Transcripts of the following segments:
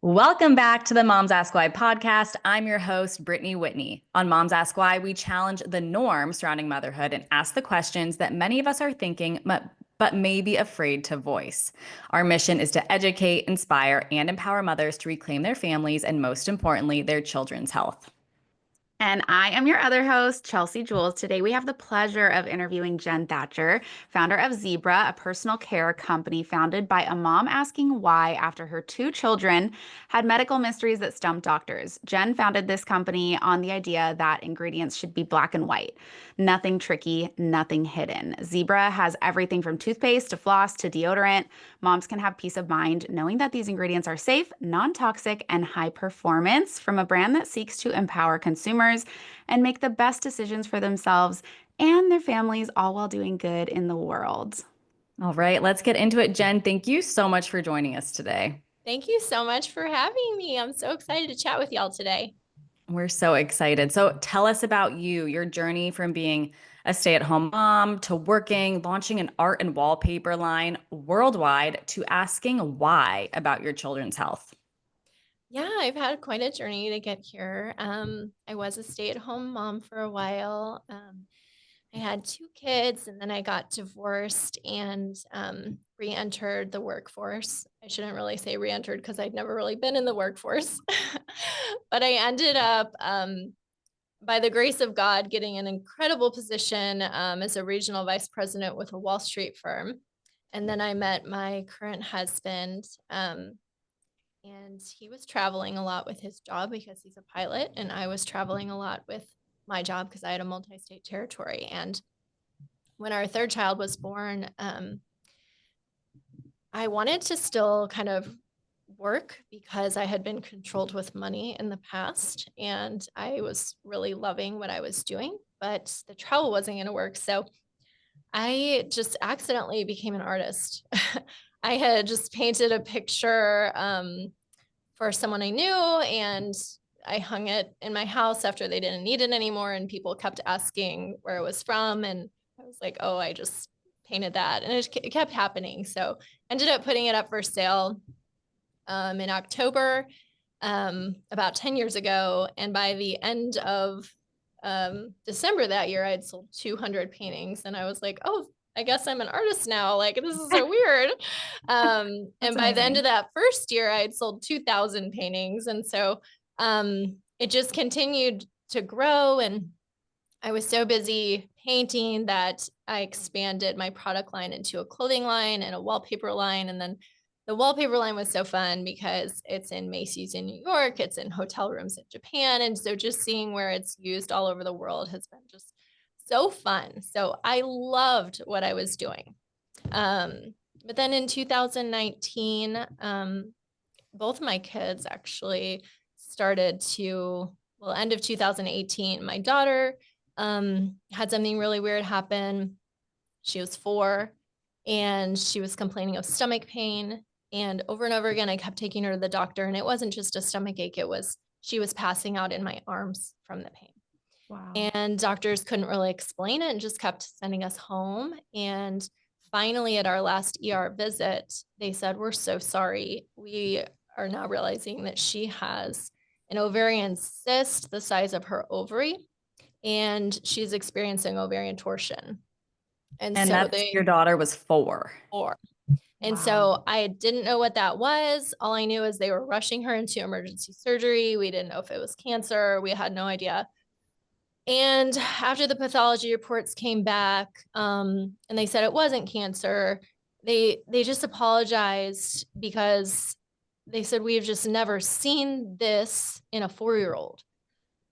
Welcome back to the Moms Ask Why podcast. I'm your host, Brittany Whitney. On Moms Ask Why, we challenge the norm surrounding motherhood and ask the questions that many of us are thinking, but may be afraid to voice. Our mission is to educate, inspire, and empower mothers to reclaim their families and, most importantly, their children's health. And I am your other host, Chelsea Jules. Today, we have the pleasure of interviewing Jenn Thatcher, founder of Zebra, a personal care company founded by a mom asking why after her two children had medical mysteries that stumped doctors. Jenn founded this company on the idea that ingredients should be black and white, nothing tricky, nothing hidden. Zebra has everything from toothpaste to floss to deodorant. Moms can have peace of mind knowing that these ingredients are safe, non-toxic, and high performance from a brand that seeks to empower consumers and make the best decisions for themselves and their families, all while doing good in the world. All right, let's get into it. Jenn, thank you so much for joining us today. Thank you so much for having me. I'm so excited to chat with y'all today. We're so excited. So tell us about you, your journey from being a stay-at-home mom to working, launching an art and wallpaper line worldwide to asking why about your children's health. Yeah, I've had quite a journey to get here. I was a stay-at-home mom for a while. I had two kids and then I got divorced and re-entered the workforce. I shouldn't really say re-entered because I'd never really been in the workforce. But I ended up, by the grace of God, getting an incredible position as a regional vice president with a Wall Street firm. And then I met my current husband, and he was traveling a lot with his job because he's a pilot, and I was traveling a lot with my job because I had a multi-state territory. And when our third child was born, I wanted to still kind of work because I had been controlled with money in the past, and I was really loving what I was doing, but the travel wasn't going to work. So I just accidentally became an artist. I had just painted a picture for someone I knew, and I hung it in my house after they didn't need it anymore, and people kept asking where it was from, and I was like, oh, I just painted that, and it kept happening. So ended up putting it up for sale in October, about 10 years ago, and by the end of December that year, I had sold 200 paintings, and I was like, oh, I guess I'm an artist now. Like, this is so weird. And by the end of that first year, I had sold 2,000 paintings. And so it just continued to grow. And I was so busy painting that I expanded my product line into a clothing line and a wallpaper line. And then the wallpaper line was so fun because it's in Macy's in New York, it's in hotel rooms in Japan. And so just seeing where it's used all over the world has been just so fun. So I loved what I was doing. But then in 2019, both my kids actually started to, well, end of 2018, my daughter had something really weird happen. She was 4 and she was complaining of stomach pain. And over again, I kept taking her to the doctor, and it wasn't just a stomach ache. She was passing out in my arms from the pain. Wow. And doctors couldn't really explain it and just kept sending us home. And finally, at our last ER visit, they said, we're so sorry. We are now realizing that she has an ovarian cyst the size of her ovary, and she's experiencing ovarian torsion. And so your daughter was 4. 4. And so I didn't know what that was. All I knew is they were rushing her into emergency surgery. We didn't know if it was cancer. We had no idea. And after the pathology reports came back, and they said it wasn't cancer, they just apologized because they said, we've just never seen this in a 4-year-old.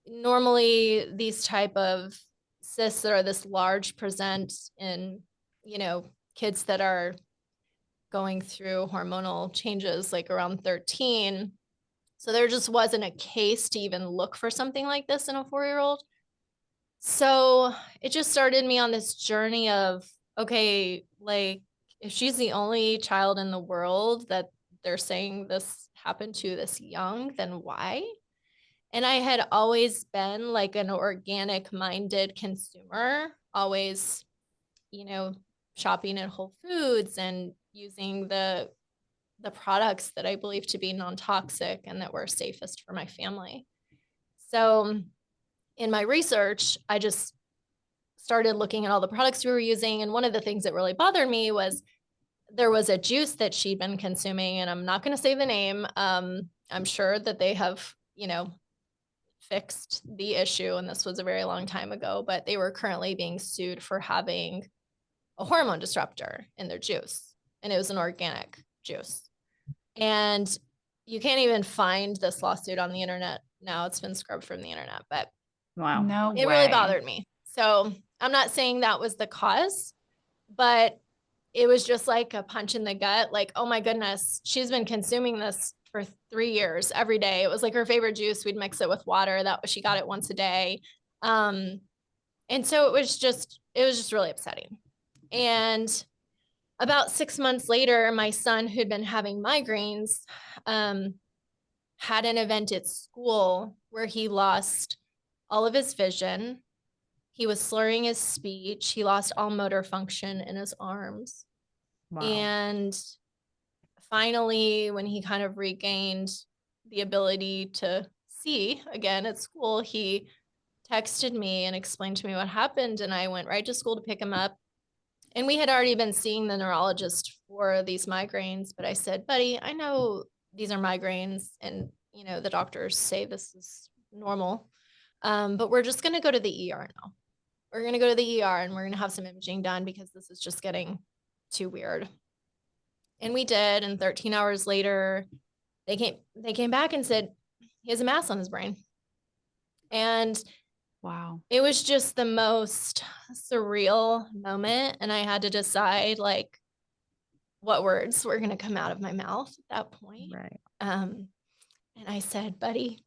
Normally, these type of cysts that are this large present in, kids that are going through hormonal changes like around 13. So there just wasn't a case to even look for something like this in a 4-year-old. So it just started me on this journey of, okay, like, if she's the only child in the world that they're saying this happened to this young, then why? And I had always been like an organic minded consumer, always, shopping at Whole Foods and using the the products that I believe to be non-toxic and that were safest for my family. So in my research, I just started looking at all the products we were using. And one of the things that really bothered me was there was a juice that she'd been consuming, and I'm not going to say the name. I'm sure that they have, fixed the issue, and this was a very long time ago, but they were currently being sued for having a hormone disruptor in their juice, and it was an organic juice. And you can't even find this lawsuit on the internet now. It's been scrubbed from the internet, but Wow. No it way. really bothered me. So I'm not saying that was the cause, but it was just like a punch in the gut. Like, oh my goodness, she's been consuming this for 3 years every day. It was like her favorite juice. We'd mix it with water. She got it once a day. And so it was just really upsetting. And about 6 months later, my son, who'd been having migraines, had an event at school where he lost all of his vision. He was slurring his speech. He lost all motor function in his arms. Wow. And finally, when he kind of regained the ability to see again at school, he texted me and explained to me what happened. And I went right to school to pick him up. And we had already been seeing the neurologist for these migraines. But I said, buddy, I know these are migraines, and, the doctors say this is normal. But we're just going to go to the ER now. We're going to go to the ER and we're going to have some imaging done because this is just getting too weird. And we did. And 13 hours later, they came back and said, he has a mass on his brain. And Wow. it was just the most surreal moment. And I had to decide like what words were going to come out of my mouth at that point. Right. And I said, buddy,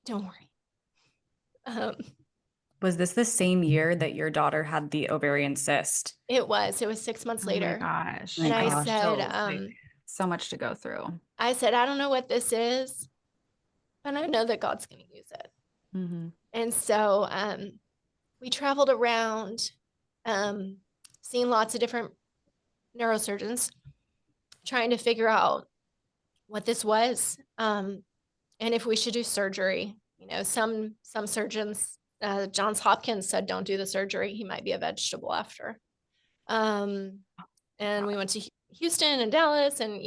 don't worry. Was this the same year that your daughter had the ovarian cyst? It was 6 months later. Oh my gosh. And I gosh. said, So much to go through. I don't know what this is, but I know that God's going to use it. Mm-hmm. And so we traveled around, seeing lots of different neurosurgeons, trying to figure out what this was, and if we should do surgery. Some surgeons, Johns Hopkins said, don't do the surgery. He might be a vegetable after. And we went to Houston and Dallas and,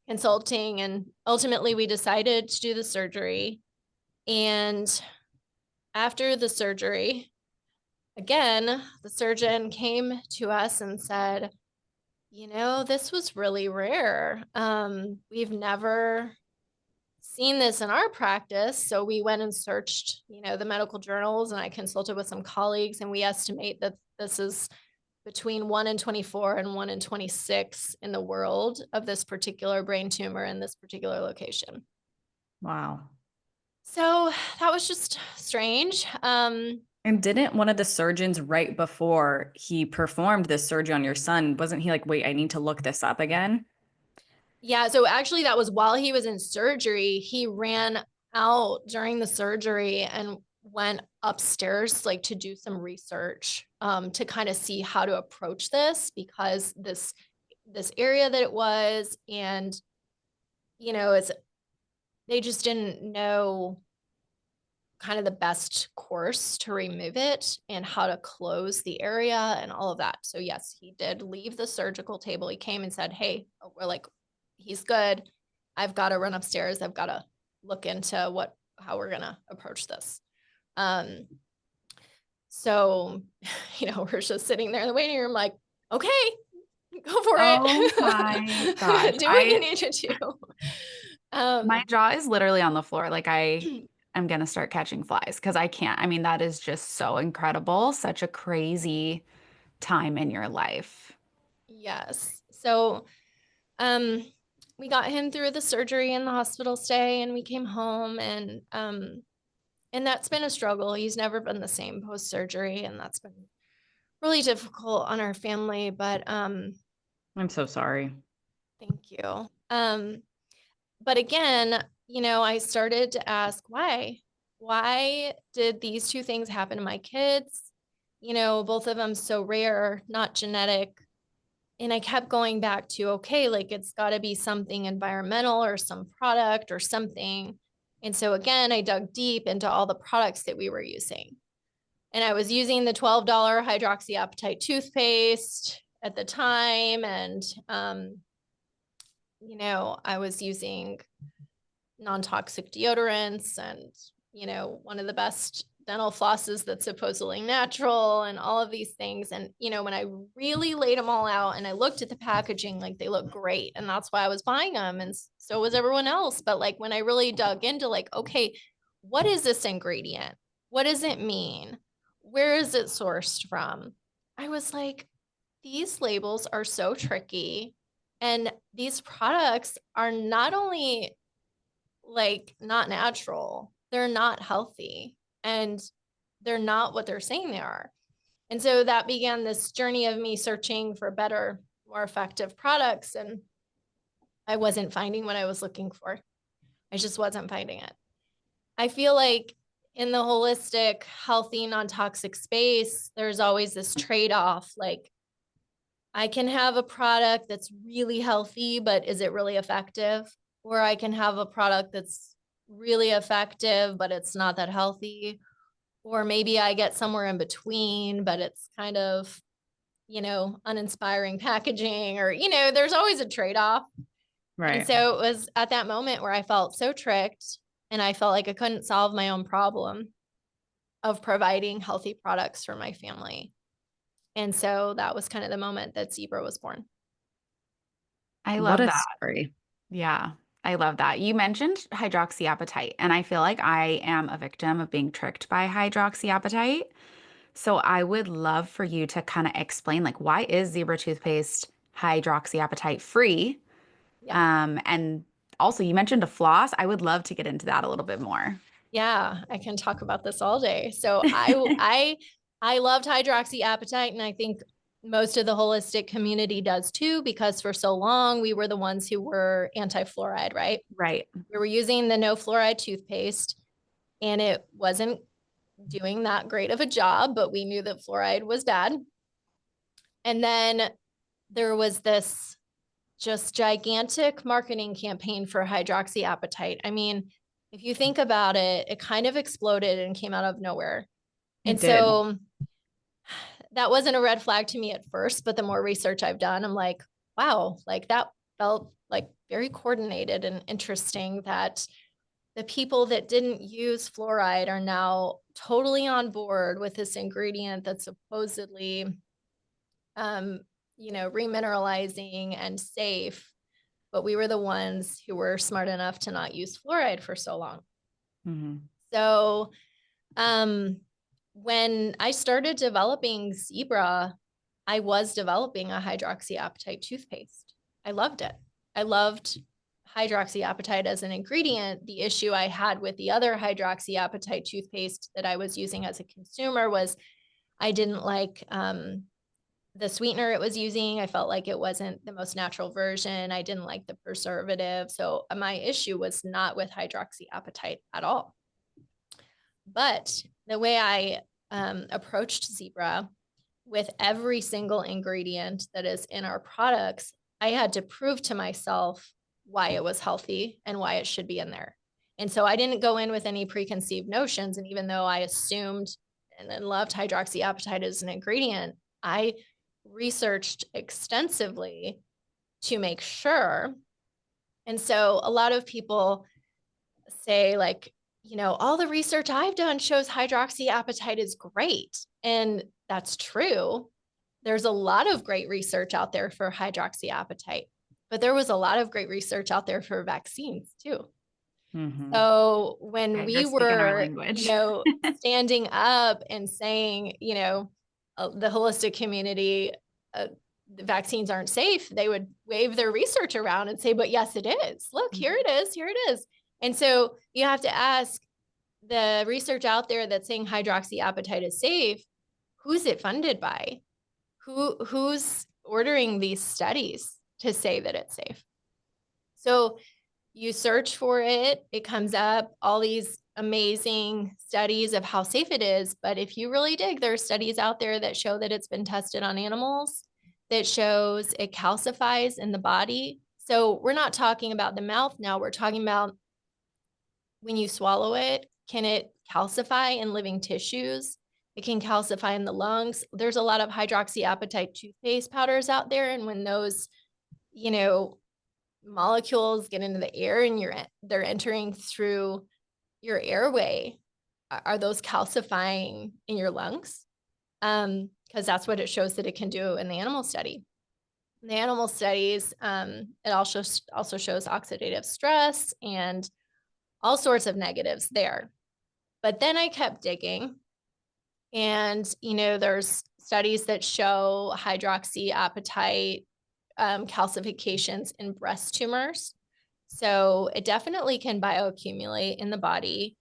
consulting, and ultimately we decided to do the surgery. And after the surgery, again, the surgeon came to us and said, this was really rare. We've never seen this in our practice. So we went and searched, the medical journals, and I consulted with some colleagues, and we estimate that this is between 1 in 24 and 1 in 26 in the world of this particular brain tumor in this particular location. Wow. So that was just strange. And didn't one of the surgeons right before he performed this surgery on your son, wasn't he like, wait, I need to look this up again? Yeah. So actually that was while he was in surgery. He ran out during the surgery and went upstairs like to do some research to kind of see how to approach this, because this area that it was, and they just didn't know kind of the best course to remove it and how to close the area and all of that. So yes, he did leave the surgical table. He came and said, hey, we're like, he's good. I've got to run upstairs. I've got to look into how we're going to approach this. So, we're just sitting there in the waiting room, like, okay, go for it. Oh my gosh. Do what you need to do. My jaw is literally on the floor. Like I am going to start catching flies because I can't. I mean, that is just so incredible. Such a crazy time in your life. Yes. So, we got him through the surgery and the hospital stay, and we came home, and that's been a struggle. He's never been the same post-surgery, and that's been really difficult on our family, but I'm so sorry. thank you. But again, I started to ask why did these two things happen to my kids? Both of them so rare, not genetic. And I kept going back to, okay, like it's got to be something environmental or some product or something. And so again, I dug deep into all the products that we were using. And I was using the $12 hydroxyapatite toothpaste at the time. And, I was using non-toxic deodorants and, one of the best dental flosses that's supposedly natural and all of these things. And, when I really laid them all out and I looked at the packaging, like they look great. And that's why I was buying them. And so was everyone else. But like, when I really dug into like, okay, what is this ingredient? What does it mean? Where is it sourced from? I was like, these labels are so tricky. And these products are not only like not natural, they're not healthy, and they're not what they're saying they are. And so that began this journey of me searching for better, more effective products. And I wasn't finding what I was looking for. I just wasn't finding it. I feel like in the holistic, healthy, non-toxic space, there's always this trade-off. Like, I can have a product that's really healthy, but is it really effective? Or I can have a product that's really effective, but it's not that healthy. Or maybe I get somewhere in between, but it's kind of, uninspiring packaging, or, there's always a trade-off. Right. And so it was at that moment where I felt so tricked, and I felt like I couldn't solve my own problem of providing healthy products for my family. And so that was kind of the moment that Zebra was born. I What love a that. story. Yeah, I love that. You mentioned hydroxyapatite, and I feel like I am a victim of being tricked by hydroxyapatite. So I would love for you to kind of explain, like, why is zebra toothpaste hydroxyapatite free? Yeah. And also you mentioned a floss. I would love to get into that a little bit more. Yeah, I can talk about this all day. So I loved hydroxyapatite, and I think most of the holistic community does too, because for so long we were the ones who were anti-fluoride, right? Right. We were using the no fluoride toothpaste, and it wasn't doing that great of a job, but we knew that fluoride was bad. And then there was this just gigantic marketing campaign for hydroxyapatite. I mean, if you think about it, it kind of exploded and came out of nowhere. And It did. so that wasn't a red flag to me at first, but the more research I've done, I'm like, wow, like that felt like very coordinated and interesting, that the people that didn't use fluoride are now totally on board with this ingredient that's supposedly remineralizing and safe, but we were the ones who were smart enough to not use fluoride for so long. Mm-hmm. So when I started developing Zebra, I was developing a hydroxyapatite toothpaste. I loved it. I loved hydroxyapatite as an ingredient. The issue I had with the other hydroxyapatite toothpaste that I was using as a consumer was I didn't like the sweetener it was using. I felt like it wasn't the most natural version. I didn't like the preservative. So my issue was not with hydroxyapatite at all. But the way I approached Zebra, with every single ingredient that is in our products, I had to prove to myself why it was healthy and why it should be in there. And so I didn't go in with any preconceived notions. And even though I assumed and then loved hydroxyapatite as an ingredient, I researched extensively to make sure. And so a lot of people say, like, all the research I've done shows hydroxyapatite is great. And that's true. There's a lot of great research out there for hydroxyapatite, but there was a lot of great research out there for vaccines too. Mm-hmm. So when Okay, we you're speaking our were, language. standing up and saying, the holistic community, the vaccines aren't safe, they would wave their research around and say, but yes, it is. Look, here it is. Here it is. And so you have to ask, the research out there that's saying hydroxyapatite is safe, who's it funded by? Who's ordering these studies to say that it's safe? So you search for it, it comes up, all these amazing studies of how safe it is. But if you really dig, there are studies out there that show that it's been tested on animals that shows it calcifies in the body. So we're not talking about the mouth now. We're talking about when you swallow it, can it calcify in living tissues? It can calcify in the lungs. There's a lot of hydroxyapatite toothpaste powders out there. And when those, molecules get into the air and they're entering through your airway, are those calcifying in your lungs? Because that's what it shows that it can do in the animal study. In the animal studies, it also shows oxidative stress and all sorts of negatives there. But then I kept digging, and there's studies that show hydroxyapatite calcifications in breast tumors. So it definitely can bioaccumulate in the body,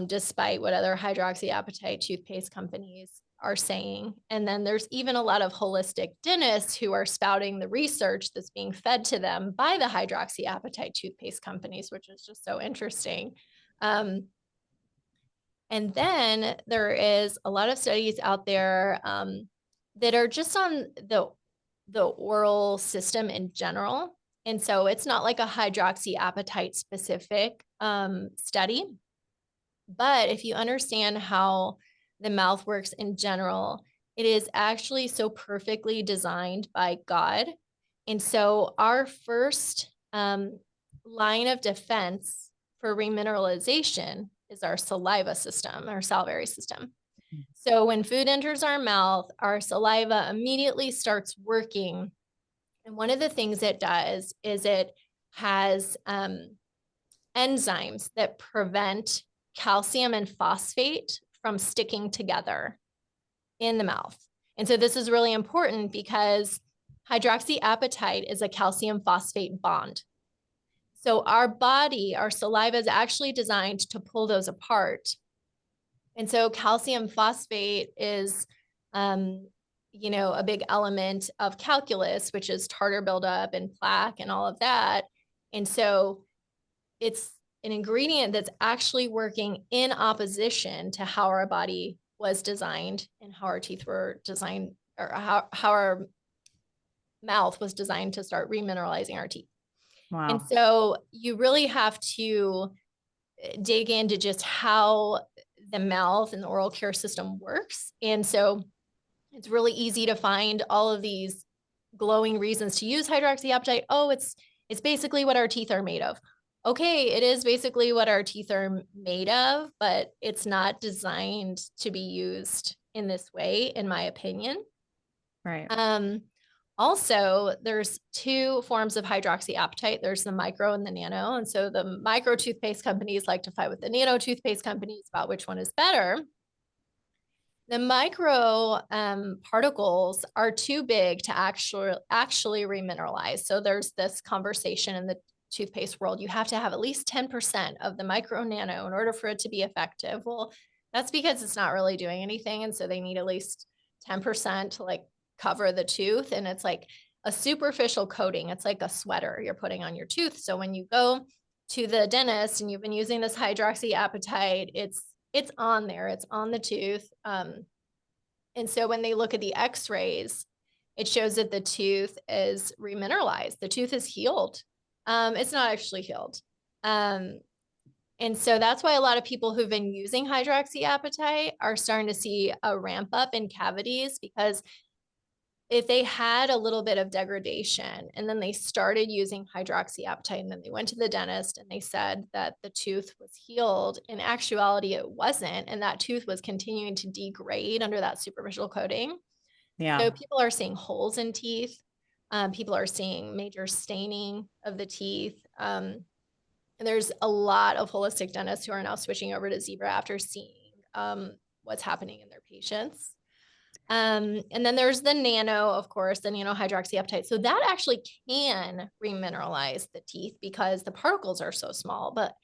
despite what other hydroxyapatite toothpaste companies are saying. And then there's even a lot of holistic dentists who are spouting the research that's being fed to them by the hydroxyapatite toothpaste companies, which is just so interesting. And then there is a lot of studies out there that are just on the oral system in general. And so it's not like a hydroxyapatite specific study. But if you understand how the mouth works in general, it is actually so perfectly designed by God. And so our first line of defense for remineralization is our saliva system, our salivary system. So when food enters our mouth, our saliva immediately starts working. And one of the things it does is it has enzymes that prevent calcium and phosphate from sticking together in the mouth. And so this is really important because hydroxyapatite is a calcium phosphate bond. So our body, our saliva is actually designed to pull those apart. And so calcium phosphate is, a big element of calculus, which is tartar buildup and plaque and all of that. And so it's an ingredient that's actually working in opposition to how our body was designed and how our teeth were designed, or how our mouth was designed to start remineralizing our teeth. Wow. And so you really have to dig into just how the mouth and the oral care system works. And so it's really easy to find all of these glowing reasons to use hydroxyapatite. Oh, it's basically what our teeth are made of. Okay, it is basically what our teeth are made of, but it's not designed to be used in this way, in my opinion. Right. Also, there's two forms of hydroxyapatite. There's the micro and the nano. And so the micro toothpaste companies like to fight with the nano toothpaste companies about which one is better. The micro particles are too big to actually remineralize. So there's this conversation in the toothpaste world. You have to have at least 10% of the micro nano in order for it to be effective. Well, that's because it's not really doing anything. And so they need at least 10% to cover the tooth. And it's like a superficial coating. It's like a sweater you're putting on your tooth. So when you go to the dentist and you've been using this hydroxyapatite, it's on there, it's on the tooth. And so when they look at the x-rays, it shows that the tooth is remineralized. The tooth is healed. It's not actually healed. And so that's why a lot of people who've been using hydroxyapatite are starting to see a ramp up in cavities, because if they had a little bit of degradation and then they started using hydroxyapatite and then they went to the dentist and they said that the tooth was healed, in actuality, it wasn't. And that tooth was continuing to degrade under that superficial coating. Yeah. So people are seeing holes in teeth. People are seeing major staining of the teeth. And there's a lot of holistic dentists who are now switching over to Zebra after seeing what's happening in their patients. And then there's the nano, of course, the nano hydroxyapatite. So that actually can remineralize the teeth because the particles are so small. But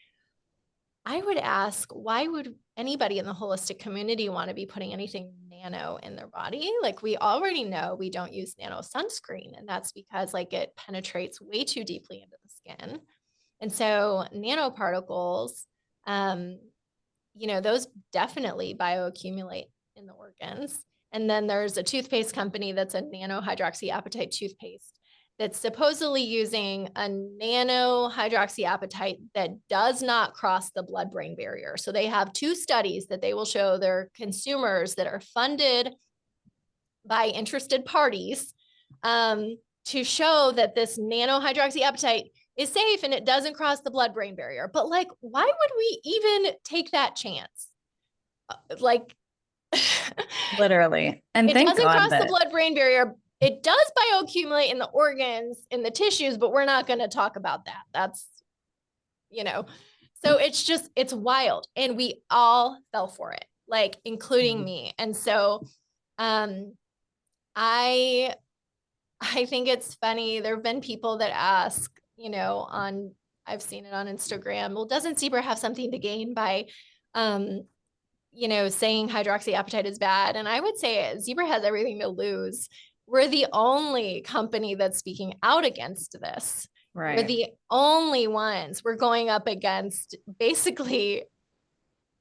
I would ask, why would anybody in the holistic community want to be putting anything nano in their body? Like, we already know we don't use nano sunscreen, and that's because it penetrates way too deeply into the skin. And so nanoparticles, those definitely bioaccumulate in the organs. And then there's a toothpaste company that's a nano-hydroxyapatite toothpaste that's supposedly using a nano-hydroxyapatite that does not cross the blood-brain barrier. So they have 2 studies that they will show their consumers that are funded by interested parties to show that this nano-hydroxyapatite is safe and it doesn't cross the blood-brain barrier. But like, why would we even take that chance? Like, Literally. And it thank doesn't God cross the that, blood-brain barrier. It does bioaccumulate in the organs, in the tissues, but we're not going to talk about that. That's, so it's wild. And we all fell for it, like including me. And so I think it's funny. There have been people that ask, I've seen it on Instagram. Well, doesn't Zebra have something to gain by, saying hydroxyapatite is bad? And I would say Zebra has everything to lose. We're the only company that's speaking out against this. right. We're the only ones. We're going up against basically,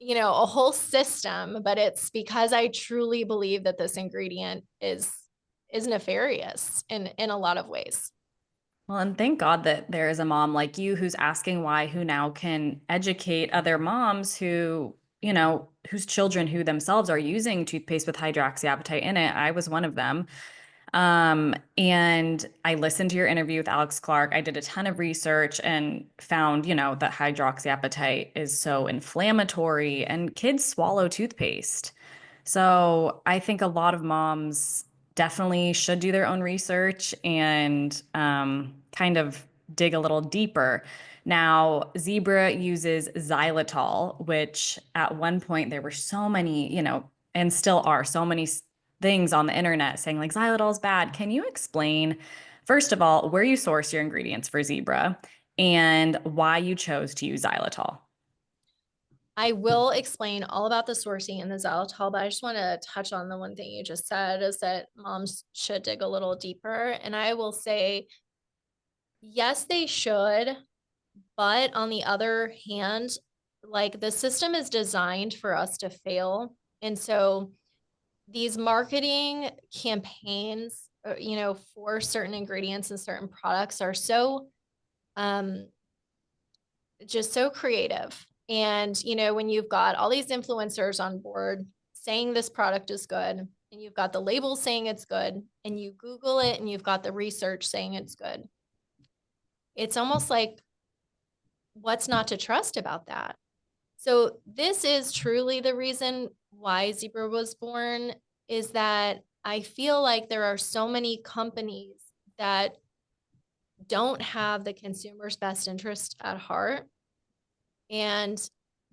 a whole system, but it's because I truly believe that this ingredient is nefarious in a lot of ways. Well, and thank God that there is a mom like you who's asking why, who now can educate other moms who, whose children who themselves are using toothpaste with hydroxyapatite in it. I was one of them. And I listened to your interview with Alex Clark. I did a ton of research and found, that hydroxyapatite is so inflammatory and kids swallow toothpaste. So I think a lot of moms definitely should do their own research and kind of dig a little deeper. Now, Zebra uses xylitol, which at one point there were so many, and still are so many things on the internet saying like xylitol is bad. Can you explain, first of all, where you source your ingredients for Zebra and why you chose to use xylitol? I will explain all about the sourcing and the xylitol, but I just want to touch on the one thing you just said is that moms should dig a little deeper. And I will say, yes, they should. But on the other hand, like the system is designed for us to fail. And so these marketing campaigns, for certain ingredients and certain products are so just so creative. And, when you've got all these influencers on board saying this product is good, and you've got the label saying it's good, and you Google it and you've got the research saying it's good, it's almost like, what's not to trust about that? So this is truly the reason why Zebra was born, is that I feel like there are so many companies that don't have the consumer's best interest at heart. And,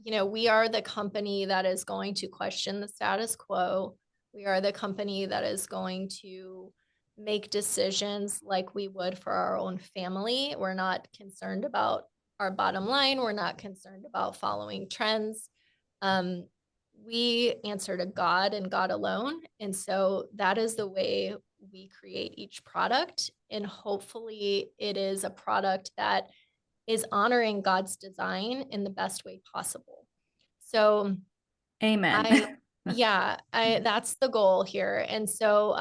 we are the company that is going to question the status quo. We are the company that is going to make decisions like we would for our own family. We're not concerned about our bottom line. We're not concerned about following trends. We answer to God and God alone. And so that is the way we create each product. And hopefully it is a product that is honoring God's design in the best way possible. So Amen. that's the goal here. And so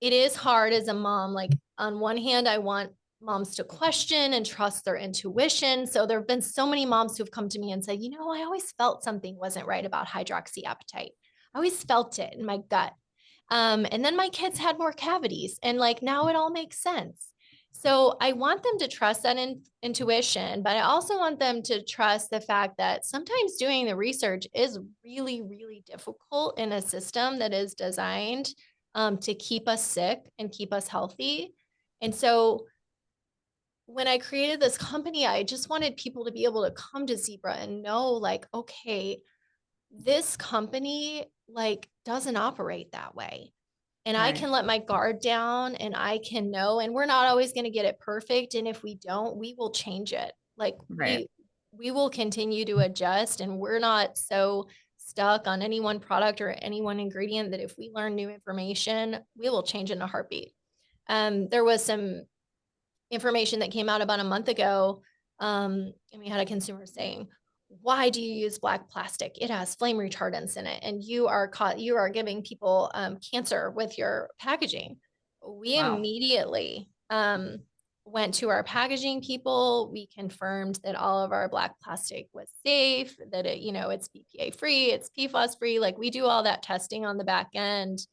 it is hard as a mom. Like on one hand, I want moms to question and trust their intuition. So there have been so many moms who've come to me and said, I always felt something wasn't right about hydroxyapatite. I always felt it in my gut. And then my kids had more cavities and like, now it all makes sense. So I want them to trust that intuition, but I also want them to trust the fact that sometimes doing the research is really, really difficult in a system that is designed to keep us sick and keep us healthy. And so when I created this company, I just wanted people to be able to come to Zebra and know like, okay, this company like doesn't operate that way. And I can let my guard down and I can know, and we're not always going to get it perfect. And if we don't, we will change it. Like we will continue to adjust, and we're not so stuck on any one product or any one ingredient that if we learn new information, we will change in a heartbeat. There was some information that came out about a month ago. And we had a consumer saying, why do you use black plastic? It has flame retardants in it, and you are giving people cancer with your packaging. We Wow. immediately went to our packaging people. We confirmed that all of our black plastic was safe, that it's BPA free, it's PFAS free. Like, we do all that testing on the back end,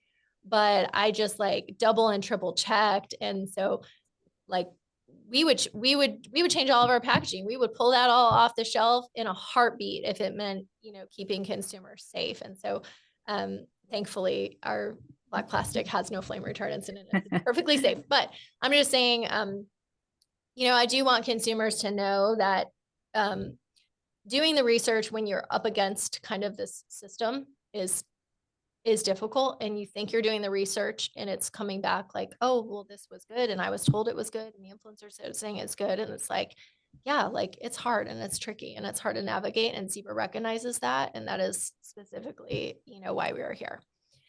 but I just like double and triple checked. And so, like, we would change all of our packaging. We would pull that all off the shelf in a heartbeat if it meant, keeping consumers safe. And so, thankfully, our black plastic has no flame retardants in it. It's perfectly safe. But I'm just saying, I do want consumers to know that doing the research when you're up against kind of this system is difficult, and you think you're doing the research and it's coming back like, oh, well, this was good, and I was told it was good, and the influencer said saying it's good, and it's like, yeah, like, it's hard and it's tricky and it's hard to navigate, and Zebra recognizes that, and that is specifically, why we are here.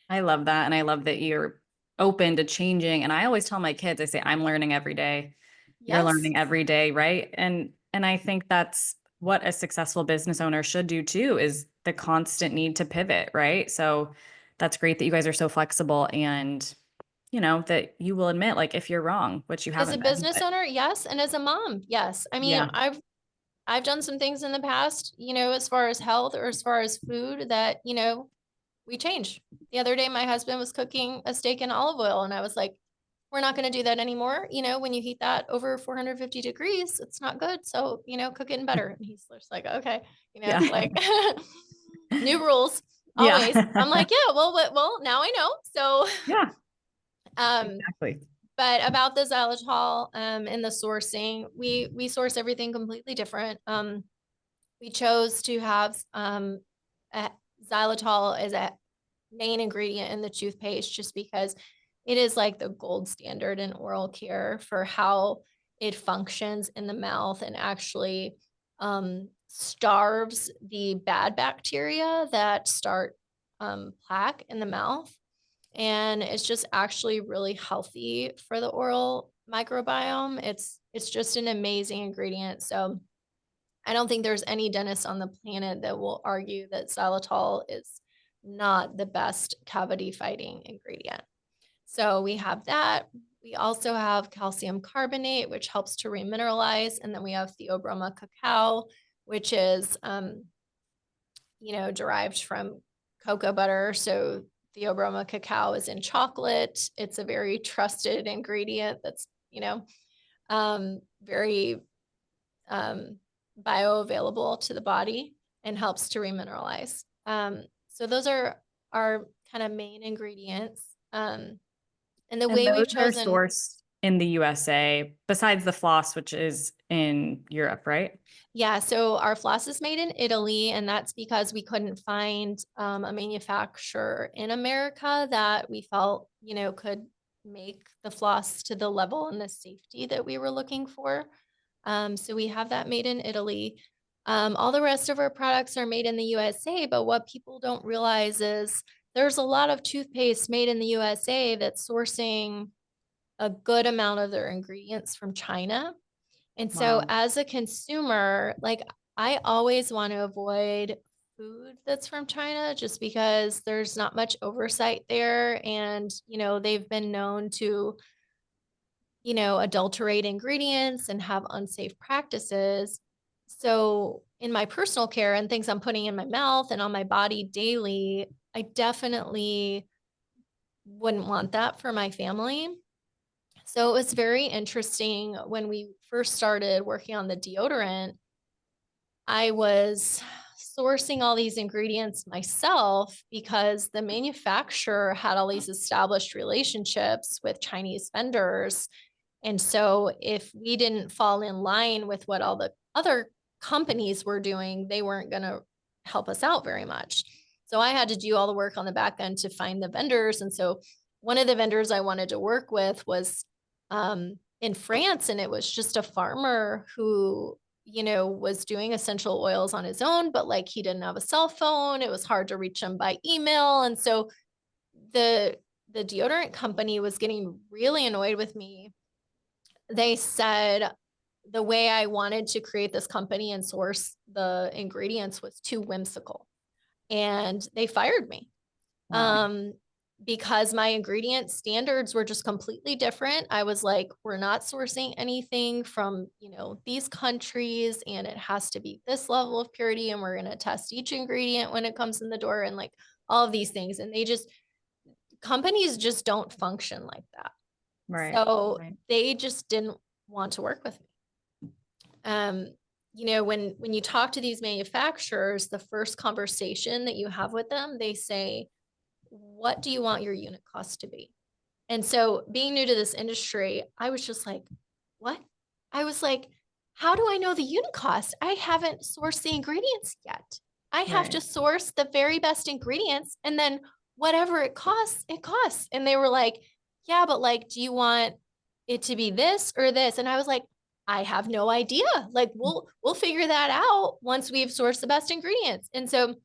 I love that. And I love that you're open to changing. And I always tell my kids, I say, I'm learning every day. You're Yes. learning every day, right? And I think that's what a successful business owner should do too, is the constant need to pivot, right? So that's great that you guys are so flexible and that you will admit like if you're wrong, which you As a haven't been. business But owner, yes, and as a mom, yes. I mean, yeah. I've done some things in the past, as far as health or as far as food that, we change. The other day, my husband was cooking a steak in olive oil, and I was like, we're not going to do that anymore. When you heat that over 450 degrees, it's not good. So, cook it in butter. And he's just like, okay, Yeah. like new rules always. Yeah. I'm like, yeah, well, now I know. So, Yeah, um, exactly. but about the xylitol, and the sourcing, we source everything completely different. We chose to have, xylitol as a main ingredient in the toothpaste just because it is like the gold standard in oral care for how it functions in the mouth and actually starves the bad bacteria that start plaque in the mouth. And it's just actually really healthy for the oral microbiome. It's just an amazing ingredient. So I don't think there's any dentist on the planet that will argue that xylitol is not the best cavity fighting ingredient. So we have that. We also have calcium carbonate, which helps to remineralize. And then we have theobroma cacao, which is, derived from cocoa butter. So theobroma cacao is in chocolate. It's a very trusted ingredient that's, very bioavailable to the body and helps to remineralize. So those are our kind of main ingredients. And the And way those we've are chosen, sourced in the USA, besides the floss, which is in Europe, right? yeah, so our floss is made in Italy, and that's because we couldn't find a manufacturer in America that we felt, could make the floss to the level and the safety that we were looking for. So we have that made in Italy. All the rest of our products are made in the USA, but what people don't realize is there's a lot of toothpaste made in the USA that's sourcing a good amount of their ingredients from China. And so Wow. as a consumer, like, I always want to avoid food that's from China just because there's not much oversight there. And, they've been known to, adulterate ingredients and have unsafe practices. So in my personal care and things I'm putting in my mouth and on my body daily, I definitely wouldn't want that for my family. So it was very interesting when we first started working on the deodorant. I was sourcing all these ingredients myself because the manufacturer had all these established relationships with Chinese vendors. And so if we didn't fall in line with what all the other companies were doing, they weren't going to help us out very much. So I had to do all the work on the back end to find the vendors. And so one of the vendors I wanted to work with was in France, and it was just a farmer who, was doing essential oils on his own, but like, he didn't have a cell phone. It was hard to reach him by email. And so the deodorant company was getting really annoyed with me. They said, the way I wanted to create this company and source the ingredients was too whimsical, and they fired me. Wow. Because my ingredient standards were just completely different. I was like, we're not sourcing anything from, these countries, and it has to be this level of purity, and we're going to test each ingredient when it comes in the door, and like all of these things. And companies just don't function like that. Right. So Right. they just didn't want to work with me. When you talk to these manufacturers, the first conversation that you have with them, they say, what do you want your unit cost to be? And so being new to this industry, I was just like, what? I was like, how do I know the unit cost? I haven't sourced the ingredients yet. I have to Right. source the very best ingredients, and then whatever it costs, it costs. And they were like, yeah, but like, do you want it to be this or this? And I was like, I have no idea. Like, we'll figure that out once we've sourced the best ingredients. And so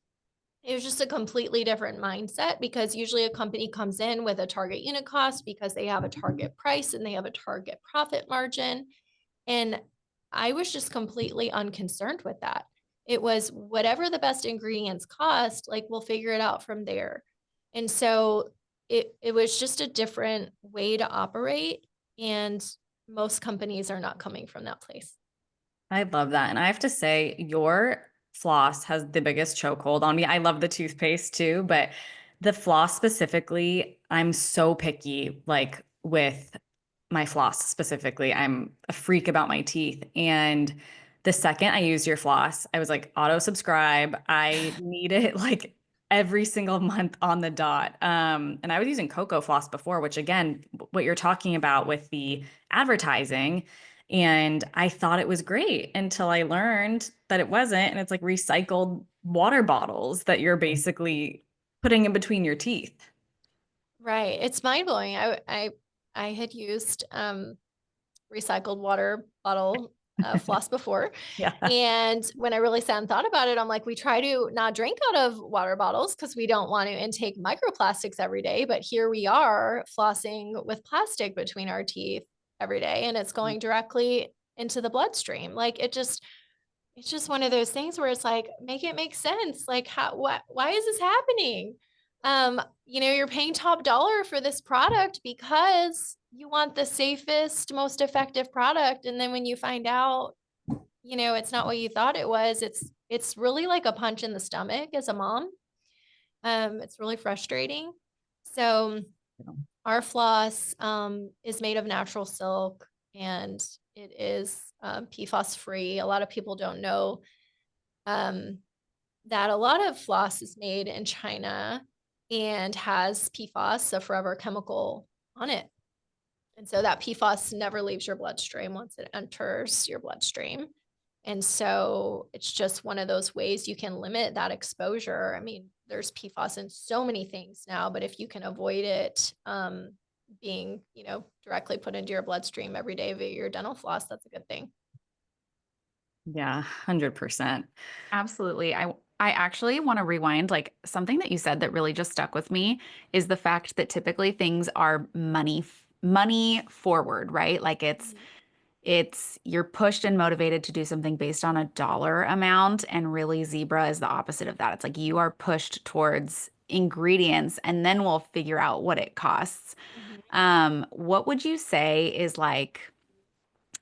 it was just a completely different mindset, because usually a company comes in with a target unit cost because they have a target price and they have a target profit margin. And I was just completely unconcerned with that. It was whatever the best ingredients cost, like we'll figure it out from there. And so it was just a different way to operate. And most companies are not coming from that place. I love that. And I have to say, your floss has the biggest chokehold on me. I love the toothpaste too, but the floss specifically, I'm so picky, like with my floss specifically. I'm a freak about my teeth. And the second I used your floss, I was like, auto subscribe. I need it like every single month on the dot. And I was using Cocoa Floss before, which again, what you're talking about with the advertising. And I thought it was great until I learned that it wasn't. And it's like recycled water bottles that you're basically putting in between your teeth. Right. It's mind blowing. I had used recycled water bottle floss before. Yeah. And when I really sat and thought about it, I'm like, we try to not drink out of water bottles because we don't want to intake microplastics every day. But here we are flossing with plastic between our teeth every day, and it's going directly into the bloodstream. Like it's just one of those things where it's like, make it make sense. Like why is this happening? You're paying top dollar for this product because you want the safest, most effective product. And then when you find out, it's not what you thought it was, it's really like a punch in the stomach as a mom. It's really frustrating. So our floss is made of natural silk, and it is PFAS free. A lot of people don't know um, that a lot of floss is made in China and has PFAS, a forever chemical, on it. And so that PFAS never leaves your bloodstream once it enters your bloodstream. And so it's just one of those ways you can limit that exposure. I mean, there's PFAS in so many things now, but if you can avoid it being, directly put into your bloodstream every day via your dental floss, that's a good thing. Yeah, 100%. Absolutely. I actually want to rewind, like something that you said that really just stuck with me is the fact that typically things are money forward, right? Like it's you're pushed and motivated to do something based on a dollar amount, and really Zebra is the opposite of that. It's like you are pushed towards ingredients and then we'll figure out what it costs. Mhm. What would you say is like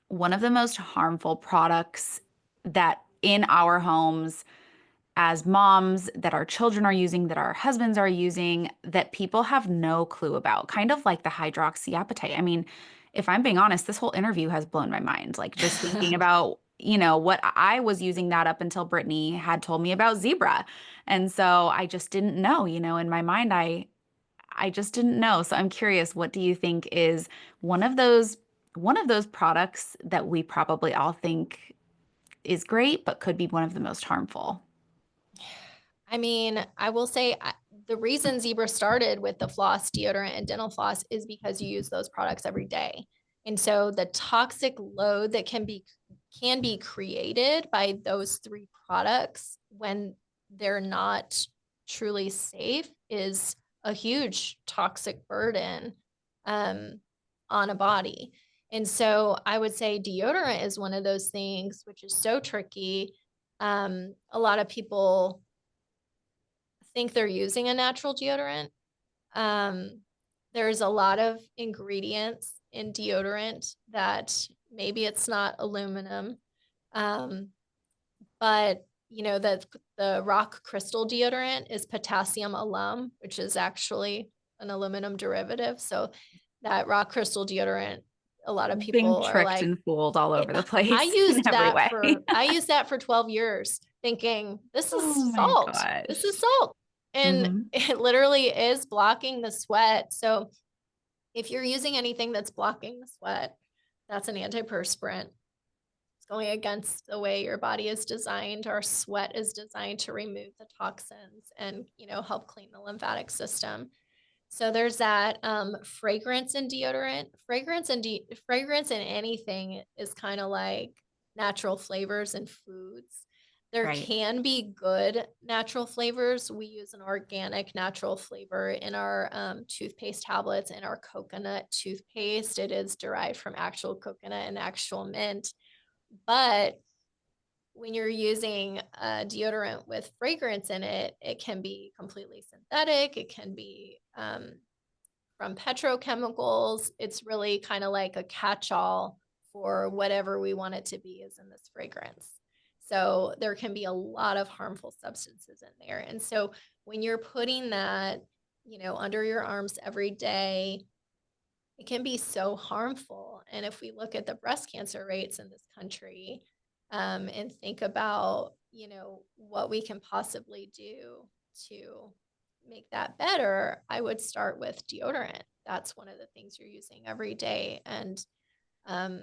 one of the most harmful products that in our homes as moms, that our children are using, that our husbands are using, that people have no clue about, kind of like the hydroxyapatite? I mean, if I'm being honest, this whole interview has blown my mind. Like just thinking about, what I was using that up until Brittany had told me about Zebra. And so I just didn't know, in my mind, I just didn't know. So I'm curious, what do you think is one of those one of those products that we probably all think is great, but could be one of the most harmful? I mean, I will say the reason Zebra started with the floss, deodorant, and dental floss is because you use those products every day. And so the toxic load that can be created by those three products when they're not truly safe is a huge toxic burden um, on a body. And so I would say deodorant is one of those things which is so tricky. A lot of people think they're using a natural deodorant. Um, there's a lot of ingredients in deodorant that maybe it's not aluminum, um, but the rock crystal deodorant is potassium alum, which is actually an aluminum derivative. So that rock crystal deodorant, a lot of Being people are tricked like, and fooled all over the I place in used every that way. I used that for 12 years thinking this is Oh my salt. This is gosh. salt. And Mm-hmm. it literally is blocking the sweat. So if you're using anything that's blocking the sweat, that's an antiperspirant. It's going against the way your body is designed. Our sweat is designed to remove the toxins and, help clean the lymphatic system. So there's that. Fragrance and deodorant. Fragrance in anything is kind of like natural flavors and foods. There Right. can be good natural flavors. We use an organic natural flavor in our toothpaste tablets and our coconut toothpaste. It is derived from actual coconut and actual mint. But when you're using a deodorant with fragrance in it, it can be completely synthetic. It can be from petrochemicals. It's really kind of like a catch-all for whatever we want it to be is in this fragrance. So there can be a lot of harmful substances in there. And so when you're putting that, under your arms every day, it can be so harmful. And if we look at the breast cancer rates in this country, and think about, what we can possibly do to make that better, I would start with deodorant. That's one of the things you're using every day. And um,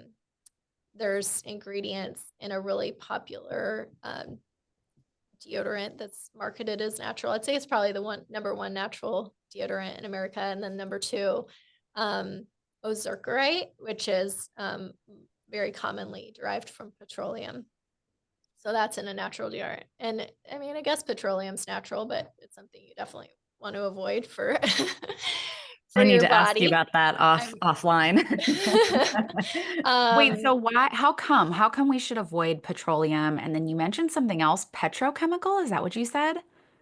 there's ingredients in a really popular deodorant that's marketed as natural. I'd say it's probably the number one natural deodorant in America. And then number two, ozurkerite, which is very commonly derived from petroleum. So that's in a natural deodorant. And I mean, I guess petroleum's natural, but it's something you definitely want to avoid for I for need your to ask you body. about that offline. Wait, so um, why, how come we should avoid petroleum? And then you mentioned something else, petrochemical. Is that what you said?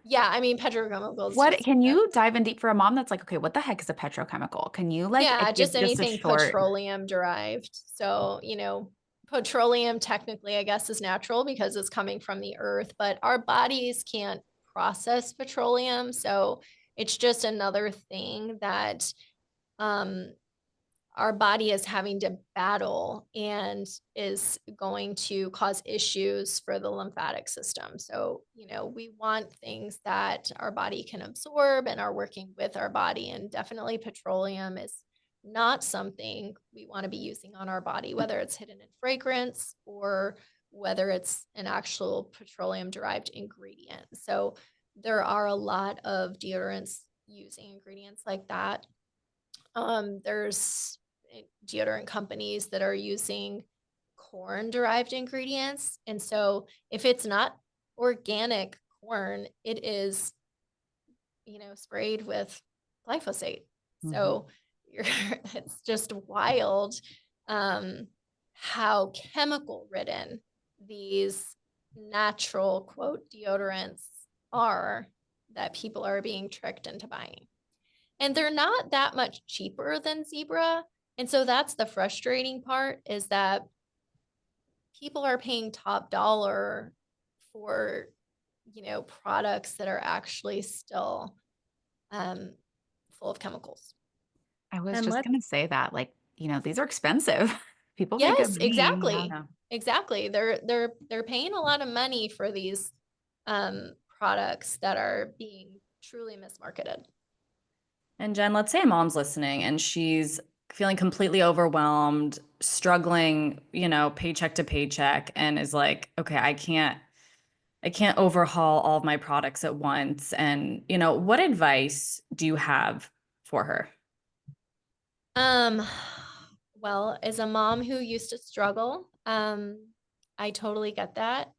yeah, I mean, petrochemicals What, just can you dive in deep for a mom that's like, okay, what the heck is a petrochemical? Can you yeah, give just just a anything short, petroleum derived. So, petroleum technically, I guess, is natural because it's coming from the earth, but our bodies can't process petroleum. So it's just another thing that um, our body is having to battle and is going to cause issues for the lymphatic system. So, we want things that our body can absorb and are working with our body. And definitely petroleum is not something we want to be using on our body, whether it's hidden in fragrance or whether it's an actual petroleum derived ingredient. So there are a lot of deodorants using ingredients like that. There's deodorant companies that are using corn derived ingredients. And so if it's not organic corn, it is, sprayed with glyphosate. Mhm. So it's just wild how chemical ridden these natural quote deodorants are that people are being tricked into buying. And they're not that much cheaper than Zebra. And so that's the frustrating part is that people are paying top dollar for, products that are actually still full of chemicals. I was And just let gonna say that, like, these are expensive. People make good Yes, money. Yeah. exactly. yeah. Exactly. They're paying a lot of money for these products that are being truly mismarketed. And Jen, let's say a mom's listening and she's feeling completely overwhelmed, struggling, paycheck to paycheck, and is like, okay, I can't overhaul all of my products at once. And, what advice do you have for her? Um, well, as a mom who used to struggle, I totally get that.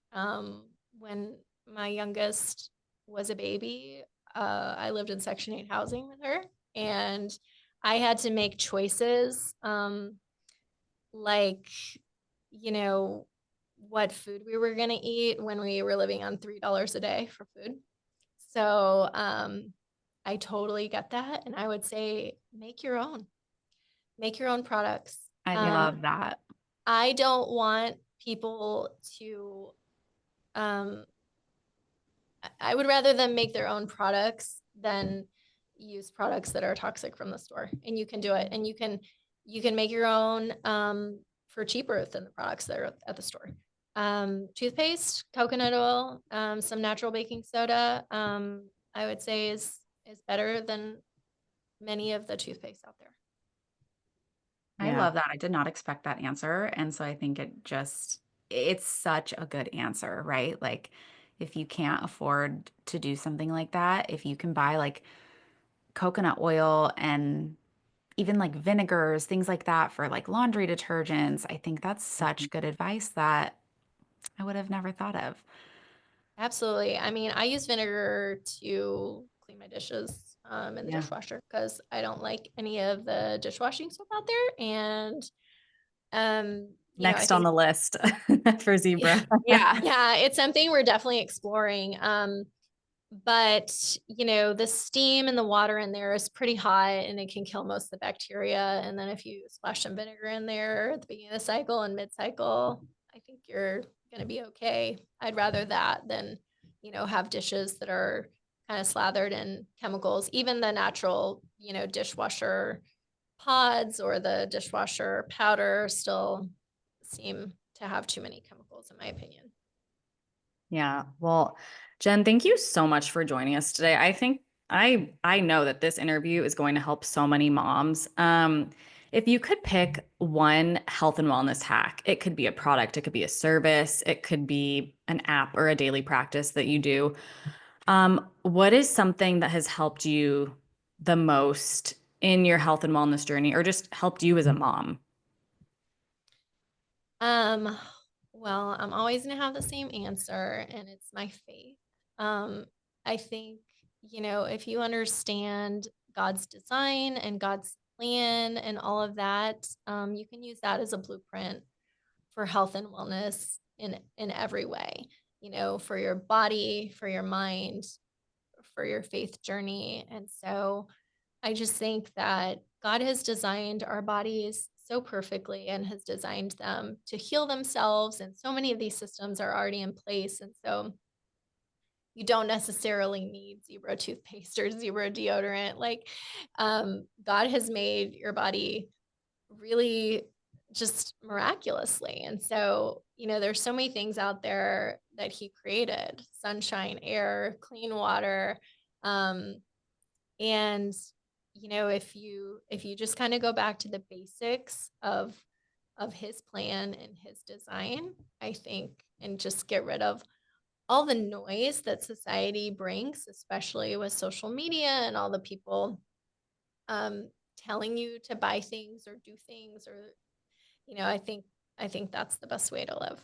When my youngest was a baby, I lived in Section 8 housing with her, and I had to make choices. like, you know, what food we were going to eat when we were living on $3 a day for food. So I totally get that. And I would say make your own products. I love that. I don't want people to, I would rather them make their own products than use products that are toxic from the store. And you can do it. And you can make your own for cheaper than the products that are at the store. Toothpaste, coconut oil, some natural baking soda, I would say is better than many of the toothpaste out there. I love that. I did not expect that answer. And so I think it's such a good answer, right? Like if you can't afford to do something like that, if you can buy like coconut oil and even like vinegars, things like that for like laundry detergents, I think that's such good advice that I would have never thought of. Absolutely. I mean, I use vinegar to clean my dishes in the dishwasher because I don't like any of the dishwashing stuff out there. And next on the list for Zebra. Yeah, it's something we're definitely exploring. But the steam and the water in there is pretty hot and it can kill most of the bacteria. And then if you splash some vinegar in there at the beginning of the cycle and mid-cycle, I think you're going to be okay. I'd rather that than, have dishes that are kind of slathered in chemicals. Even the natural, dishwasher pods or the dishwasher powder still seem to have too many chemicals, in my opinion. Yeah. Well, Jenn, thank you so much for joining us today. I think I know that this interview is going to help so many moms. If you could pick one health and wellness hack, it could be a product, it could be a service, it could be an app or a daily practice that you do. What is something that has helped you the most in your health and wellness journey, or just helped you as a mom? Well, I'm always going to have the same answer, and it's my faith. I think, if you understand God's design and God's plan and all of that, you can use that as a blueprint for health and wellness in every way, for your body, for your mind, for your faith journey. And so I just think that God has designed our bodies so perfectly and has designed them to heal themselves. And so many of these systems are already in place. And so you don't necessarily need zero toothpaste or zero deodorant. Like God has made your body really just miraculously. And so, there's so many things out there that he created: sunshine, air, clean water. And if you just kind of go back to the basics of his plan and his design, I think, and just get rid of all the noise that society brings, especially with social media and all the people telling you to buy things or do things, or I think that's the best way to live.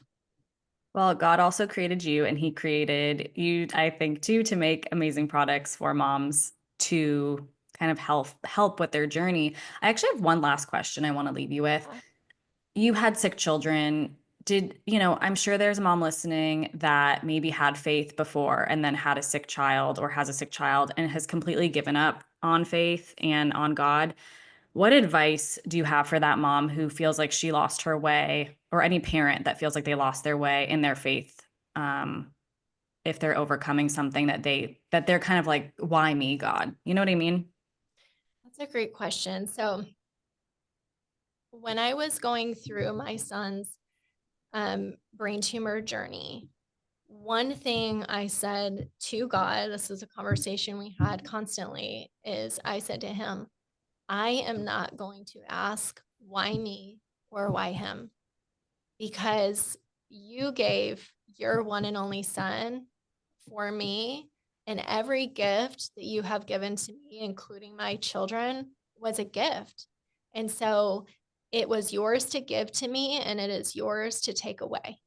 Well, God also created you, and he created you, I think, too, to make amazing products for moms to kind of help with their journey. I actually have one last question I want to leave you with. You had sick children. I'm sure there's a mom listening that maybe had faith before and then had a sick child or has a sick child and has completely given up on faith and on God. What advice do you have for that mom who feels like she lost her way, or any parent that feels like they lost their way in their faith? If they're overcoming something that they're kind of like, why me, God? You know what I mean? That's a great question. So when I was going through my son's brain tumor journey, one thing I said to God, this is a conversation we had constantly, is I said to him, I am not going to ask why me or why him, because you gave your one and only son for me, and every gift that you have given to me, including my children, was a gift. And so it was yours to give to me, and it is yours to take away.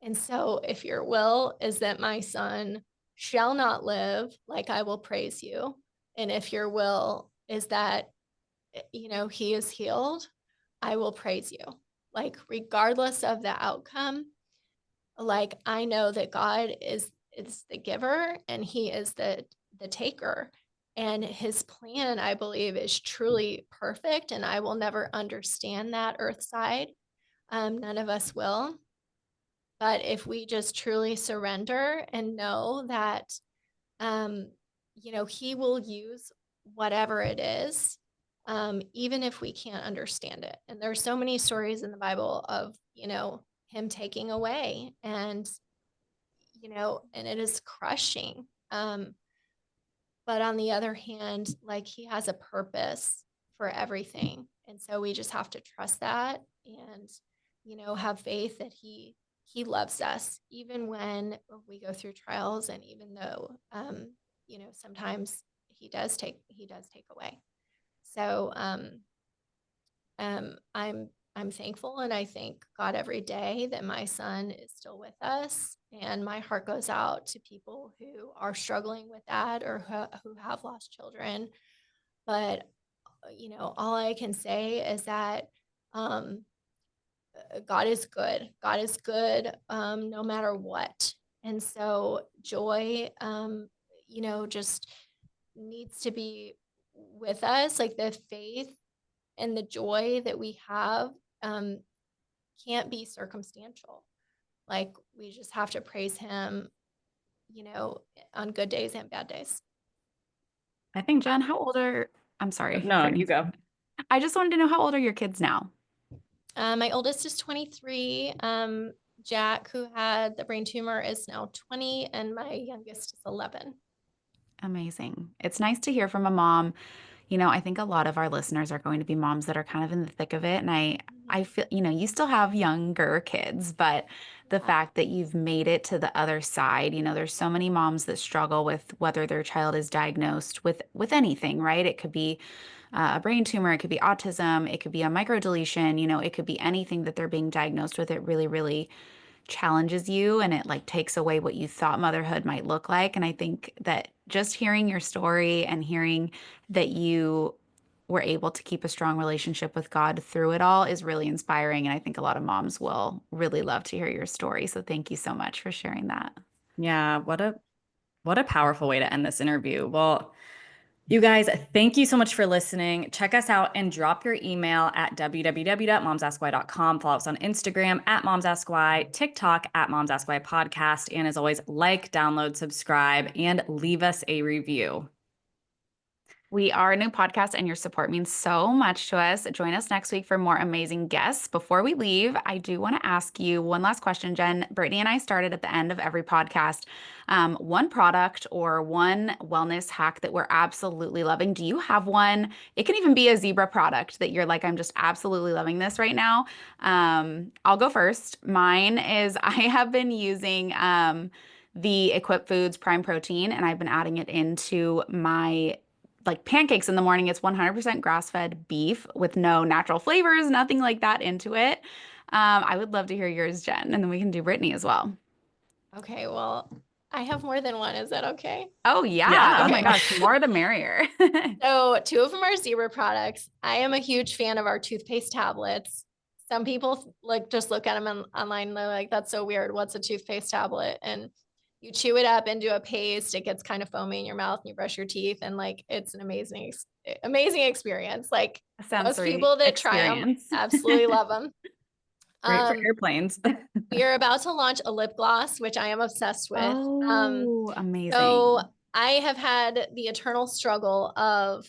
And so if your will is that my son shall not live, like, I will praise you. And if your will is that, he is healed, I will praise you. like regardless of the outcome, like I know that God is the giver and he is the taker. And his plan, I believe, is truly perfect. And I will never understand that earth side. None of us will. But if we just truly surrender and know that, um, he will use whatever it is, even if we can't understand it. And there's so many stories in the Bible of, him taking away and it is crushing. But on the other hand, like he has a purpose for everything. And so we just have to trust that and, have faith that he loves us, even when we go through trials. And even though, sometimes he does take away. So, I'm thankful and I thank God every day that my son is still with us. And my heart goes out to people who are struggling with that or who have lost children. But, all I can say is that God is good. God is good no matter what. And so joy, just needs to be with us. Like the faith and the joy that we have um, can't be circumstantial. Like we just have to praise him, on good days and bad days. I think, Jen, I'm sorry. No, you go. I just wanted to know, how old are your kids now? My oldest is 23. Jack, who had the brain tumor, is now 20, and my youngest is 11. Amazing. It's nice to hear from a mom. I think a lot of our listeners are going to be moms that are kind of in the thick of it. And I feel, you still have younger kids, but the fact that you've made it to the other side, there's so many moms that struggle with whether their child is diagnosed with anything, right? It could be a brain tumor, it could be autism, it could be a microdeletion, it could be anything that they're being diagnosed with. It really, really challenges you and it like takes away what you thought motherhood might look like. And I think that just hearing your story and hearing that you were able to keep a strong relationship with God through it all is really inspiring. And I think a lot of moms will really love to hear your story. So thank you so much for sharing that. Yeah, what a powerful way to end this interview. Well, you guys, thank you so much for listening. Check us out and drop your email at www.momsaskwhy.com. Follow us on Instagram at momsaskwhy, TikTok at momsaskwhy podcast. And as always, like, download, subscribe, and leave us a review. We are a new podcast and your support means so much to us. Join us next week for more amazing guests. Before we leave, I do want to ask you one last question, Jen. Brittany and I started at the end of every podcast, one product or one wellness hack that we're absolutely loving. Do you have one? It can even be a Zebra product that you're like, I'm just absolutely loving this right now. I'll go first. Mine is I have been using the Equip Foods Prime Protein, and I've been adding it into my like pancakes in the morning. It's 100% grass-fed beef with no natural flavors, nothing like that into it. I would love to hear yours, Jen, and then we can do Brittany as well. Okay, well, I have more than one. Is that okay? Oh, yeah. Yeah. Oh my Okay. gosh, the more the merrier. So 2 of them are Zebra products. I am a huge fan of our toothpaste tablets. Some people like just look at them online and they're like, that's so weird. What's a toothpaste tablet? And you chew it up into a paste. It gets kind of foamy in your mouth and you brush your teeth. And like, it's an amazing experience. Like A most sensory people that try them experience. absolutely love them. Great for airplanes. We are about to launch a lip gloss, which I am obsessed with. Oh, amazing. So I have had the eternal struggle of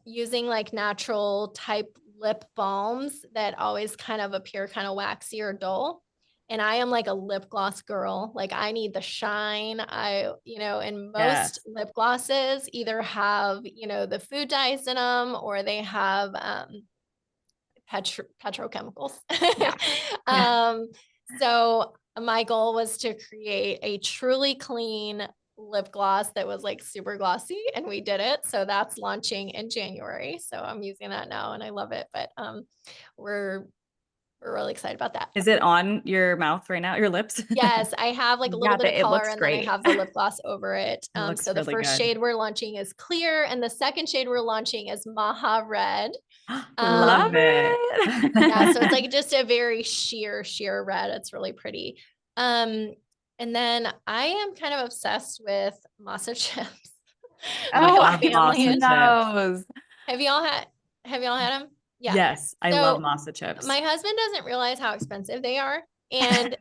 using like natural type lip balms that always kind of appear kind of waxy or dull. And I am like a lip gloss girl. Like I need the shine. And Yes. most lip glosses either have, the food dyes in them or they have petrochemicals. Yeah. So my goal was to create a truly clean lip gloss that was like super glossy, and we did it. So that's launching in January. So I'm using that now and I love it. But we're we're really excited about that. Is it on your mouth right now? Your lips? Yes, I have like a little bit of it color looks and then I great. have the lip gloss over it. It looks So the really first good. shade we're launching is clear and the second shade we're launching is Maha Red. Love it. Yeah, so it's like just a very sheer red. It's really pretty. And then I am kind of obsessed with masa chips. My Oh, whole love family masa is. knows. Have y'all had them? Yeah. Yes, I So love masa chips. my husband doesn't realize how expensive they are. And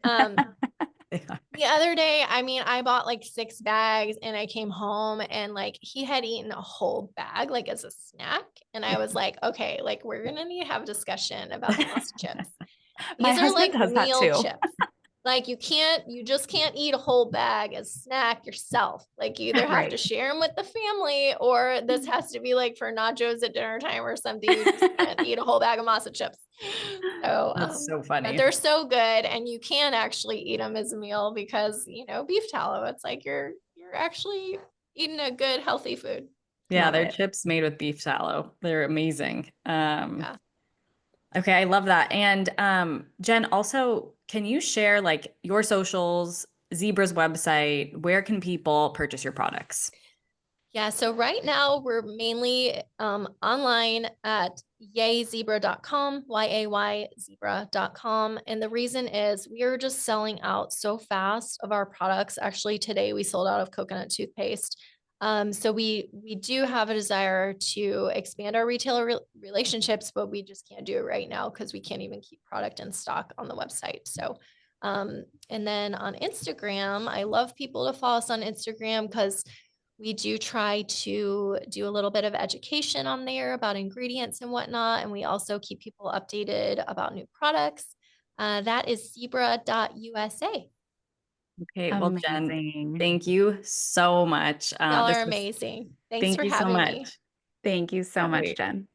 They are. the other day, I mean, I bought like 6 bags and I came home and like he had eaten a whole bag like as a snack. And I was like, okay, like we're gonna need to have a discussion about the masa chips. My These are like husband does that meal too. chips. Like you just can't eat a whole bag as a snack yourself. Like you either have to Right. share them with the family or this has to be like for nachos at dinner time or something. You just can't eat a whole bag of masa chips. So That's so but funny. they're so good and you can actually eat them as a meal because beef tallow, it's like you're actually eating a good healthy food. Yeah, Love they're it. chips made with beef tallow. They're amazing. Yeah. Okay, I love that. And Jen, also, can you share like your socials, Zebra's website? Where can people purchase your products? Yeah, so right now we're mainly online at yayzebra.com, YAY zebra.com. And the reason is we are just selling out so fast of our products. Actually, today we sold out of coconut toothpaste. So we do have a desire to expand our retailer relationships, but we just can't do it right now because we can't even keep product in stock on the website. So and then on Instagram, I love people to follow us on Instagram because we do try to do a little bit of education on there about ingredients and whatnot. And we also keep people updated about new products. That is zebra.usa. Okay, well, Jen, Amazing. thank you so much. Y'all This are was, amazing. Thanks thank for you so having me. much. Thank you so Can't much, wait. Jen.